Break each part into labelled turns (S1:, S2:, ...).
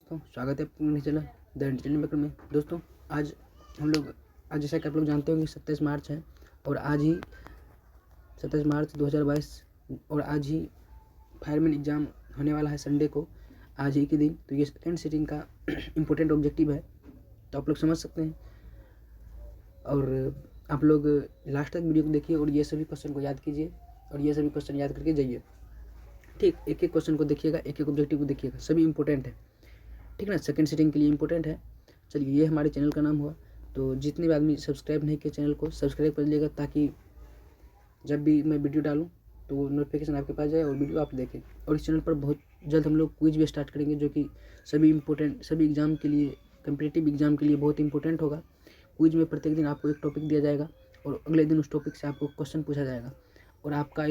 S1: दोस्तों, स्वागत है अपने चैनल द एंटरटेनमेंट में। दोस्तों, आज जैसा कि आप लोग जानते होंगे 27 मार्च है और आज ही 27 मार्च 2022 और आज ही फायरमैन एग्ज़ाम होने वाला है संडे को, आज ही के दिन। तो ये सेकेंड सिटिंग का इम्पोर्टेंट ऑब्जेक्टिव है, तो आप लोग समझ सकते हैं। और आप लोग लास्ट तक वीडियो को देखिए और ये सभी क्वेश्चन को याद कीजिए और ये सभी क्वेश्चन याद करके जाइए। ठीक, एक एक क्वेश्चन को देखिएगा, एक एक ऑब्जेक्टिव को देखिएगा, सभी इंपॉर्टेंट है। ठीक ना, सेकंड सिटिंग के लिए इंपॉर्टेंट है। चलिए, ये हमारे चैनल का नाम हुआ, तो जितने भी आदमी सब्सक्राइब नहीं किए चैनल को सब्सक्राइब कर लीजिएगा, ताकि जब भी मैं वीडियो डालूं तो नोटिफिकेशन आपके पास जाए और वीडियो आप देखें। और इस चैनल पर बहुत जल्द हम लोग क्विज भी स्टार्ट करेंगे, जो कि सभी एग्ज़ाम के लिए, कम्पिटिटिव एग्ज़ाम के लिए बहुत इंपॉर्टेंट होगा। क्विज में प्रत्येक दिन आपको एक टॉपिक दिया जाएगा और अगले दिन उस टॉपिक से आपको क्वेश्चन पूछा जाएगा और आपका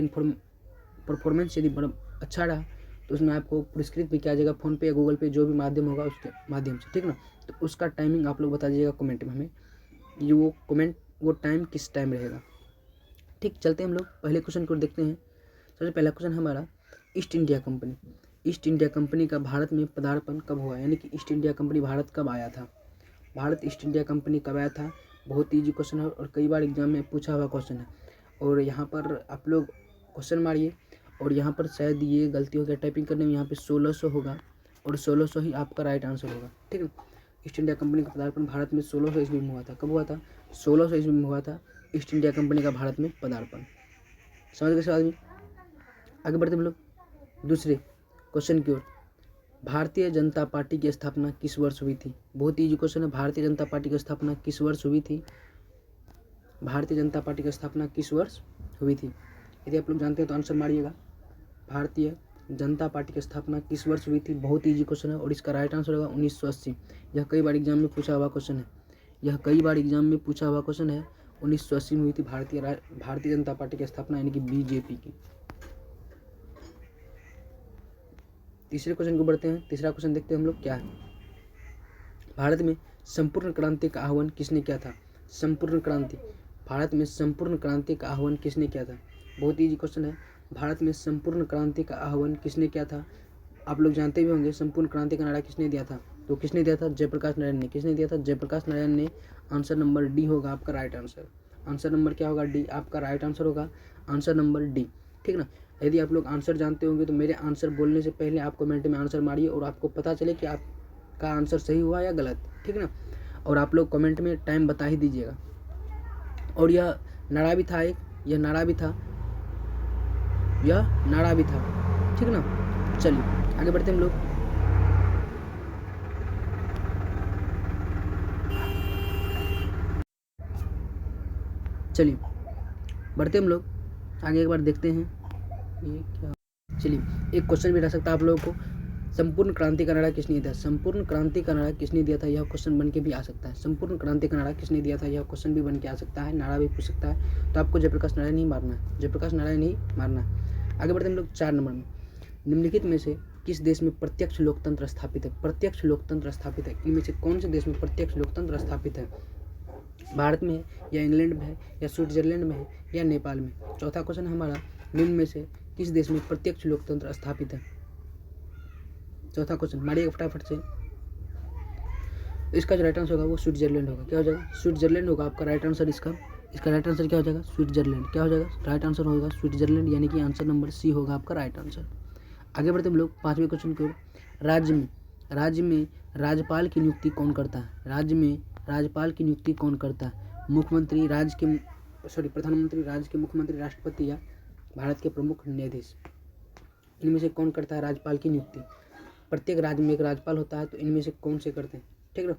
S1: परफॉर्मेंस यदि बड़ा अच्छा रहा तो उसमें आपको पुरस्कृत भी किया जाएगा, फ़ोन पे या गूगल पे जो भी माध्यम होगा उसके माध्यम से। ठीक ना, तो उसका टाइमिंग आप लोग बता दीजिएगा कमेंट में हमें, ये वो टाइम किस टाइम रहेगा। ठीक, चलते हैं हम लोग पहले क्वेश्चन को देखते हैं। सबसे पहला क्वेश्चन हमारा, ईस्ट इंडिया कंपनी का भारत में पदार्पण कब हुआ, यानी कि ईस्ट इंडिया कंपनी भारत कब आया था। भारत ईस्ट इंडिया कंपनी कब आया था। बहुत ईजी क्वेश्चन है और कई बार एग्जाम में पूछा हुआ क्वेश्चन है। और यहाँ पर आप लोग क्वेश्चन मारिए और यहाँ पर शायद ये गलती हो गया टाइपिंग करने में, यहाँ पे 1600 होगा और 1600 ही आपका राइट आंसर होगा। ठीक है, ईस्ट इंडिया कंपनी का पदार्पण भारत में 1600 ईस्वी में हुआ था। कब हुआ था? 1600 ईस्वी में हुआ था ईस्ट इंडिया कंपनी का भारत में पदार्पण। समझ गए सवाल में? आगे बढ़ते हम लोग दूसरे क्वेश्चन की ओर। भारतीय जनता पार्टी की स्थापना किस वर्ष हुई थी। बहुत ईजी क्वेश्चन है। भारतीय जनता पार्टी की स्थापना किस वर्ष हुई थी? भारतीय जनता पार्टी की स्थापना किस वर्ष हुई थी? यदि आप लोग जानते हैं तो आंसर मारिएगा। भारतीय जनता पार्टी की स्थापना किस वर्ष हुई थी? बहुत ईजी क्वेश्चन है और इसका राइट आंसर होगा 1980। यह कई बार एग्जाम में पूछा हुआ क्वेश्चन है। 1980 में हुई थी भारतीय जनता पार्टी की स्थापना, यानी कि बीजेपी की। तीसरे क्वेश्चन को बढ़ते हैं। तीसरा क्वेश्चन देखते हैं हम लोग क्या है। भारत में संपूर्ण क्रांति का आह्वान किसने किया था? भारत में संपूर्ण क्रांति का आह्वान किसने किया था? बहुत ईजी क्वेश्चन है। भारत में संपूर्ण क्रांति का आह्वान किसने किया था? आप लोग जानते भी होंगे संपूर्ण क्रांति का नारा किसने दिया था। तो किसने दिया था? जयप्रकाश नारायण ने। किसने दिया था? जयप्रकाश नारायण ने। आंसर नंबर डी होगा आपका राइट आंसर। आंसर नंबर क्या होगा? डी आपका राइट आंसर होगा। Answer number D. ठीक ना, यदि आप लोग आंसर जानते होंगे तो मेरे आंसर बोलने से पहले आप कमेंट में आंसर मारिए और आपको पता चले कि आपका आंसर सही हुआ या गलत। ठीक ना, और आप लोग कमेंट में टाइम बता ही दीजिएगा। और यह नारा भी था यह नारा भी था। ठीक ना, चलिए आगे बढ़ते हम लोग। आगे एक बार देखते हैं ये क्या। चलिए, एक क्वेश्चन भी रह सकता है आप लोगों को, संपूर्ण क्रांति का नारा किसने दिया? संपूर्ण क्रांति का नारा किसने दिया था, यह क्वेश्चन बन के भी आ सकता है। संपूर्ण क्रांति का नारा किसने दिया था, यह क्वेश्चन भी बन के आ सकता है, नारा भी पूछ सकता है। तो आपको जयप्रकाश नारायण नहीं मारना है, आगे बढ़ते हम लोग 4 नंबर में। निम्नलिखित में से किस देश में प्रत्यक्ष लोकतंत्र स्थापित है? इनमें से कौन से देश में प्रत्यक्ष लोकतंत्र स्थापित है? भारत में है या इंग्लैंड में है या स्विट्जरलैंड में है या नेपाल में? चौथा क्वेश्चन हमारा, निम्न में से किस देश में प्रत्यक्ष लोकतंत्र स्थापित है? चौथा क्वेश्चन मारिएगा फटाफट से। इसका जो राइट आंसर होगा वो स्विट्जरलैंड होगा। क्या हो जाएगा? स्विट्जरलैंड होगा आपका राइट आंसर। इसका राइट आंसर क्या हो जाएगा? स्विट्जरलैंड। क्या हो जाएगा? राइट आंसर होगा स्विट्जरलैंड, यानी कि आंसर नंबर सी होगा आपका राइट आंसर। आगे बढ़ते हम लोग 5वें क्वेश्चन की ओर। राज्य में राज्यपाल की नियुक्ति कौन करता है? मुख्यमंत्री, प्रधानमंत्री, राज्य के मुख्यमंत्री, राष्ट्रपति या भारत के प्रमुख न्यायाधीश? इनमें से कौन करता है राज्यपाल की नियुक्ति? प्रत्येक राज्य में एक राज्यपाल होता है, तो इनमें से कौन से करते हैं? ठीक है,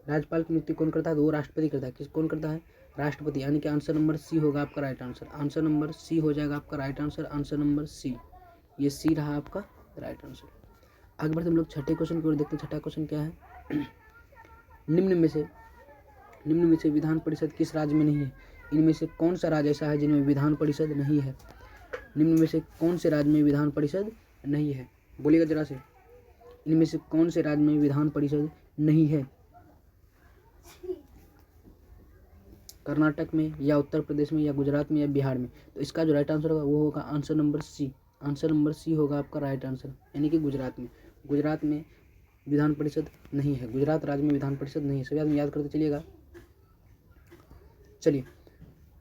S1: राज्यपाल की नियुक्ति कौन करता है? तो वो राष्ट्रपति करता है। कौन करता है? राष्ट्रपति, यानी कि आंसर नंबर सी होगा आपका right answer. Answer number C हो जाएगा आपका right answer. Answer number C, ये सी रहा आपका राइट आंसर। आगे बढ़ते हम लोग छठे क्वेश्चन की ओर देखते हैं। छठा क्वेश्चन क्या है। निम्न में से विधान परिषद किस राज्य में नहीं है? इनमें से कौन सा राज्य ऐसा है जिनमें विधान परिषद नहीं है? निम्न में से कौन से राज्य में विधान परिषद नहीं है? बोलिएगा जरा से, इनमें से कौन से राज्य में विधान परिषद नहीं है? कर्नाटक में या उत्तर प्रदेश में या गुजरात में या बिहार में? तो इसका जो राइट आंसर होगा वो होगा answer number C. Answer number C होगा आपका राइट आंसर, यानी कि गुजरात में। गुजरात में विधान परिषद नहीं है, गुजरात राज्य में विधान परिषद नहीं है। सभी आदमी याद करते चलिएगा। चलिए,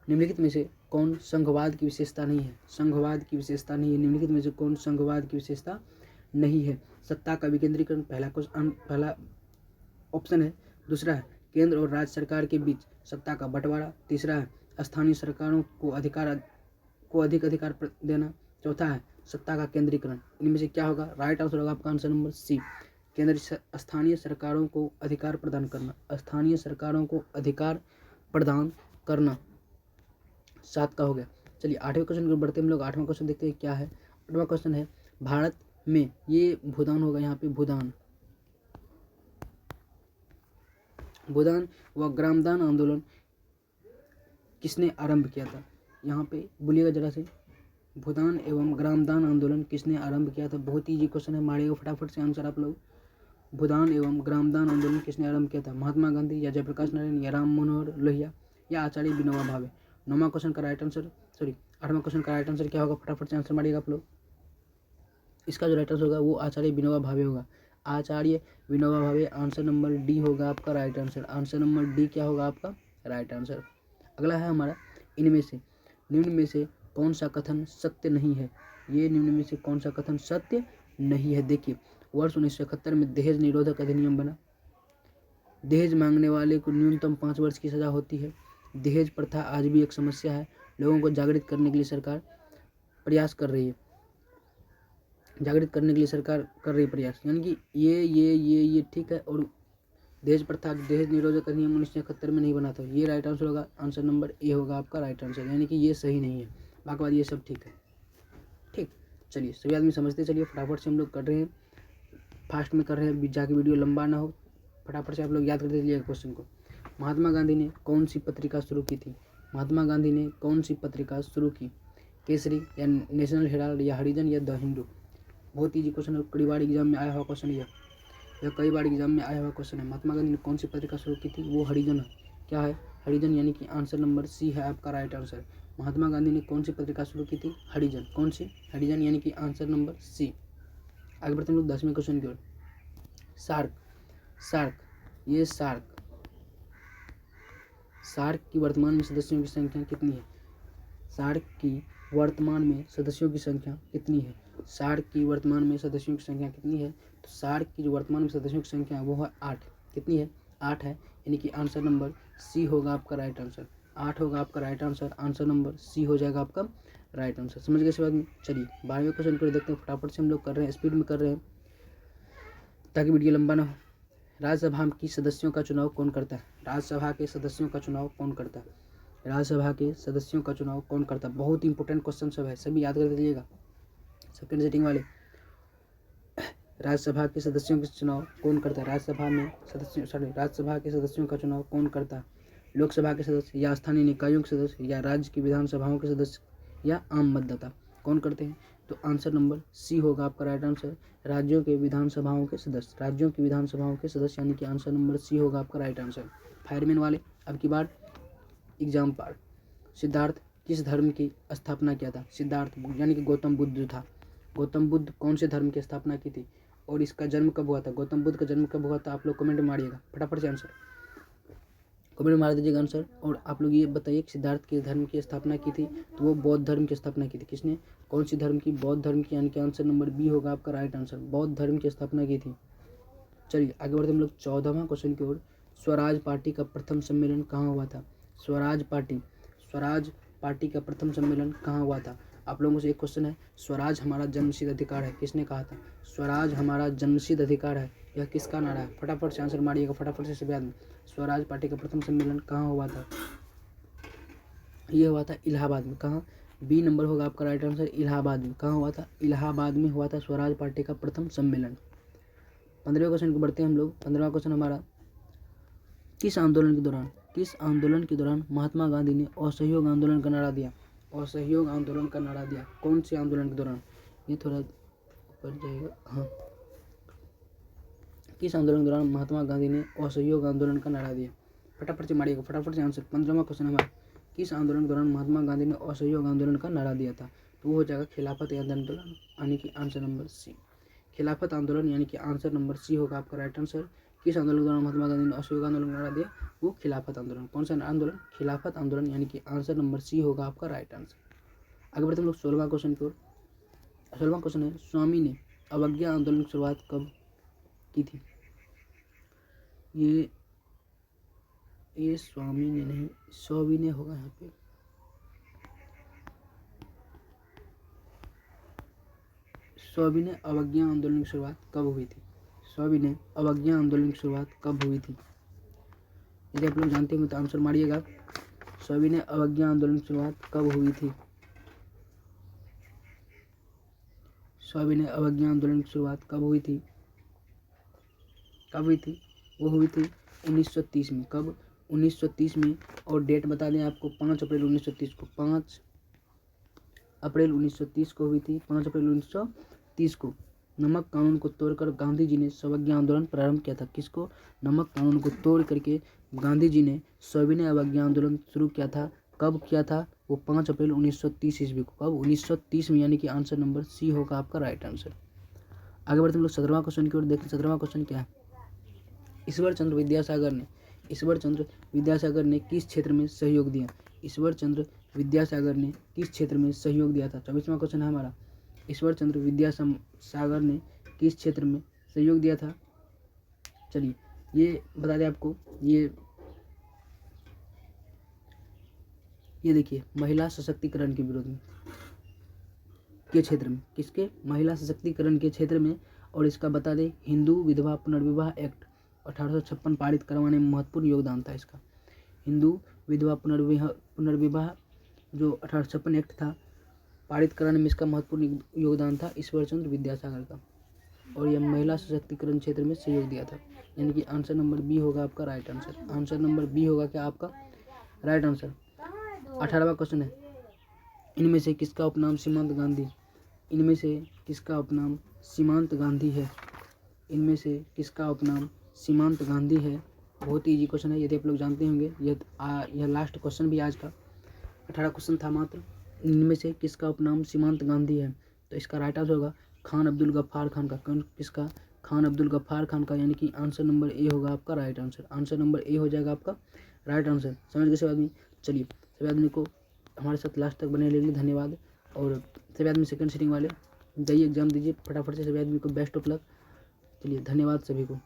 S1: निम्नलिखित में से कौन संघवाद की विशेषता नहीं है? संघवाद की विशेषता नहीं है, निम्नलिखित में से कौन संघवाद की विशेषता नहीं है? सत्ता का विकेंद्रीकरण पहला ऑप्शन है। दूसरा है केंद्र और राज्य सरकार के बीच सत्ता का बंटवारा। तीसरा है स्थानीय सरकारों को अधिक अधिकार देना। चौथा है सत्ता का केंद्रीकरण। इनमें से क्या होगा? राइट आंसर होगा आपका आंसर नंबर सी, स्थानीय सरकारों को अधिकार प्रदान करना। स्थानीय सरकारों को अधिकार प्रदान करना 7 का हो गया। चलिए 8वें क्वेश्चन को बढ़ते हम लोग। 8वां क्वेश्चन देखते हैं क्या है। 8वां क्वेश्चन है भारत में, ये भूदान होगा यहाँ पे, भूदान व ग्रामदान आंदोलन किसने आरंभ किया था? यहाँ पे बोलिएगा जरा से, भूदान एवं ग्रामदान आंदोलन किसने आरंभ किया था? बहुत ईजी क्वेश्चन है, मारिएगा फटाफट से आंसर आप लोग। भूदान एवं ग्रामदान आंदोलन किसने आरंभ किया था? महात्मा गांधी या जयप्रकाश नारायण या राम मनोहर लोहिया या आचार्य विनोबा भावे? 9वां क्वेश्चन का राइट आंसर, 8वां क्वेश्चन का राइट आंसर क्या होगा? फटाफट से आंसर मारिएगा आप लोग। इसका जो राइट आंसर होगा वो आचार्य विनोबा भावे होगा। आचार्य Vinoba Bhave, answer number D होगा आपका right answer. Answer number D क्या होगा आपका? Right answer. अगला है हमारा, इनमें से निम्न में से कौन सा कथन सत्य नहीं है? ये निम्न में से कौन सा कथन सत्य नहीं है? देखिए, वर्ष 1971 में दहेज निरोधक अधिनियम बना। दहेज मांगने वाले को न्यूनतम 5 वर्ष की सजा होती है। दहेज प्रथा आज भी एक समस्या है। लोगों को जागृत करने के लिए सरकार प्रयास कर रही है, जागृत करने के लिए सरकार कर रही प्रयास, यानी कि ये ठीक है। और दहेज प्रथा, दहेज निरोधक अधिनियम 1971 में नहीं बना था। ये राइट आंसर होगा, आंसर नंबर ए होगा आपका राइट आंसर, यानी कि ये सही नहीं है। बाकी बात ये सब ठीक है। ठीक, चलिए सभी आदमी समझते चलिए, फटाफट से हम लोग कर रहे हैं, फास्ट में कर रहे हैं, जाके वीडियो लंबा ना हो, फटाफट से आप लोग याद करते चलिए क्वेश्चन को। महात्मा गांधी ने कौन सी पत्रिका शुरू की थी? महात्मा गांधी ने कौन सी पत्रिका शुरू की? केसरी या नेशनल हेराल्ड या हरिजन या द हिंदू? बहुत ईजी क्वेश्चन है, कई बार एग्जाम में आया हुआ क्वेश्चन है, यह कई बार एग्जाम में आया हुआ क्वेश्चन है। महात्मा गांधी ने कौन सी पत्रिका शुरू की थी? वो हरिजन है। क्या है? हरिजन, यानी कि आंसर नंबर सी है आपका राइट आंसर। महात्मा गांधी ने कौन सी पत्रिका शुरू की थी? हरिजन। कौन सी? हरिजन, यानी कि आंसर नंबर सी। आगे बढ़ते हम लोग 10वें क्वेश्चन की ओर। सार्क, ये सार्क की वर्तमान में सदस्यों की संख्या कितनी है? सार्क की वर्तमान में सदस्यों की संख्या कितनी है? सार्क की वर्तमान में सदस्यों की संख्या कितनी है? तो सार्क की जो वर्तमान में सदस्यों की संख्या है वो है 8। कितनी है? 8 है, यानी कि आंसर नंबर सी होगा आपका राइट आंसर। 8 होगा आपका right answer, answer number C हो जाएगा आपका राइट आंसर। समझ गए इस बात में? चलिए 12वें क्वेश्चन को देखते हैं, फटाफट से हम लोग कर रहे हैं, स्पीड में कर रहे हैं ताकि वीडियो लंबा ना हो। राज्यसभा की सदस्यों का चुनाव कौन करता है? राज्यसभा के सदस्यों का चुनाव कौन करता है? राज्यसभा के सदस्यों का चुनाव कौन करता है? बहुत इंपॉर्टेंट क्वेश्चन सब है, सभी याद कर लीजिएगा, सेकंड सेटिंग वाले। राज्यसभा के सदस्यों का चुनाव कौन करता है? राज्यसभा के सदस्यों का चुनाव कौन करता है? लोकसभा के सदस्य या स्थानीय निकायों के सदस्य या राज्य की विधानसभाओं के सदस्य या आम मतदाता? कौन करते हैं? तो आंसर नंबर सी होगा आपका राइट आंसर, राज्यों के विधानसभाओं के सदस्य। राज्यों की विधानसभाओं के सदस्य, यानी कि आंसर नंबर सी होगा आपका राइट आंसर। फायरमैन वाले अब की बार एग्जाम पार्ट। सिद्धार्थ किस धर्म की स्थापना किया था? सिद्धार्थ यानी कि गौतम बुद्ध जो था, गौतम बुद्ध कौन से धर्म की स्थापना की थी और इसका जन्म कब हुआ था? गौतम बुद्ध का जन्म कब हुआ था? आप लोग कमेंट में मारिएगा, फटाफट से आंसर कमेंट में मार दीजिएगा आंसर। और आप लोग ये बताइए कि सिद्धार्थ किस धर्म की स्थापना की थी? तो वो बौद्ध धर्म की स्थापना की थी। किसने? कौन सी धर्म की? बौद्ध धर्म की, यानी कि आंसर नंबर बी होगा आपका राइट आंसर, बौद्ध धर्म की स्थापना की थी। चलिए आगे बढ़ते हम लोग 14वां क्वेश्चन की ओर। स्वराज पार्टी का प्रथम सम्मेलन कहाँ हुआ था? स्वराज पार्टी का प्रथम सम्मेलन कहाँ हुआ था? आप लोगों से एक क्वेश्चन है, स्वराज हमारा जन्मसिद्ध अधिकार है, किसने कहा था? स्वराज हमारा जन्मसिद्ध अधिकार है, यह किसका नारा है? फटाफट से आंसर मारिएगा, फटाफट से सभी आदमी। स्वराज पार्टी का प्रथम सम्मेलन कहाँ हुआ था? ये हुआ था इलाहाबाद में। कहाँ? बी नंबर होगा आपका राइट आंसर, इलाहाबाद में। कहाँ हुआ था? इलाहाबाद में हुआ था स्वराज पार्टी का प्रथम सम्मेलन। 15वें क्वेश्चन को बढ़ते हैं हम लोग। 15वां क्वेश्चन हमारा, किस आंदोलन के दौरान महात्मा गांधी ने असहयोग आंदोलन का नारा दिया? असहयोग आंदोलन का नारा दिया, कौन से आंदोलन के दौरान? ये थोड़ा ऊपर जाएगा, हाँ। किस आंदोलन के दौरान महात्मा गांधी ने असहयोग आंदोलन का नारा दिया? फटाफट से मारिएगा, फटाफट से आंसर। 15वां क्वेश्चन हमारा, किस आंदोलन के दौरान महात्मा गांधी ने असहयोग आंदोलन का नारा दिया था? तो वो हो जाएगा खिलाफत आंदोलन, यानी कि आंसर नंबर सी, खिलाफत आंदोलन, यानी कि आंसर नंबर सी होगा आपका राइट आंसर। किस आंदोलन के दौरान महात्मा गांधी ने असहयोग आंदोलन नारा दिया? वो खिलाफत आंदोलन। कौन सा आंदोलन? खिलाफत आंदोलन, यानी कि आंसर नंबर सी होगा आपका राइट आंसर। आगे बढ़ते हम लोग 16वां क्वेश्चन की ओर। 16वां क्वेश्चन है, स्वामी ने अवज्ञा आंदोलन की शुरुआत कब की थी? ये स्वामी ने नहीं, सविनय होगा यहाँ पे। सविनय अवज्ञा आंदोलन की शुरुआत कब हुई थी? सविनय अवज्ञा आंदोलन की शुरुआत कब हुई थी? यदि आप लोग जानते होंगे तो आंसर मारिएगा। सविनय अवज्ञा आंदोलन की शुरुआत कब हुई थी? सविनय अवज्ञा आंदोलन की शुरुआत कब हुई थी? कब हुई थी? वो हुई थी 1930 में। कब? 1930 में। और डेट बता दें आपको, 5 अप्रैल 1930 को। 5 अप्रैल 1930 को हुई थी। 5 अप्रैल 1930 को नमक कानून को तोड़कर गांधी जी ने सवज्ञा आंदोलन प्रारंभ किया था। किसको? नमक कानून को तोड़ करके गांधी जी ने सविनय अवज्ञा आंदोलन शुरू किया था। कब किया था? वो 5 अप्रैल 1930 ईस्वी को। कब? 1930 में, यानी कि आंसर नंबर सी होगा आपका राइट आंसर। आगे बढ़ते हम लोग 17वां क्वेश्चन की ओर। देखते 17वां क्वेश्चन क्या है। ईश्वर चंद्र विद्यासागर ने किस क्षेत्र में सहयोग दिया? ईश्वर चंद्र विद्यासागर ने किस क्षेत्र में सहयोग दिया था? 24वां क्वेश्चन है हमारा। ईश्वर चंद्र विद्यासागर ने किस क्षेत्र में सहयोग दिया था? चलिए ये बता दें आपको, ये देखिए, महिला सशक्तिकरण के विरोध में के क्षेत्र में। किसके? महिला सशक्तिकरण के क्षेत्र में। और इसका बता दें, हिंदू विधवा पुनर्विवाह एक्ट 1856 पारित करवाने में महत्वपूर्ण योगदान था इसका। हिंदू विधवा पुनर्विवाह जो 1856 एक्ट था, पारित कराने में इसका महत्वपूर्ण योगदान था ईश्वर चंद्र विद्यासागर का। और यह महिला सशक्तिकरण क्षेत्र में सहयोग दिया था, यानी कि आंसर नंबर बी होगा आपका right answer. Answer number B होगा क्या आपका राइट आंसर। 18वां क्वेश्चन है, इनमें से किसका उपनाम सीमांत गांधी? इनमें से किसका उपनाम सीमांत गांधी है? इनमें से किसका उपनाम सीमांत गांधी है? बहुत ही इजी क्वेश्चन है, यदि आप लोग जानते होंगे। यह लास्ट क्वेश्चन भी आज का 18 क्वेश्चन था मात्र। इनमें से किसका उपनाम सीमांत गांधी है? तो इसका राइट आंसर होगा खान अब्दुल गफ्फार खान का। किसका? खान अब्दुल गफ्फार खान का, यानी कि आंसर नंबर ए होगा आपका right answer. Answer number A हो जाएगा आपका राइट आंसर। समझ गए सभी आदमी? चलिए सभी आदमी को हमारे साथ लास्ट तक बने रहने धन्यवाद। और सभी आदमी सेकंड सीटिंग वाले जाइए एग्जाम दीजिए फटाफट से। सभी आदमी को बेस्ट ऑफ लक। चलिए धन्यवाद सभी को।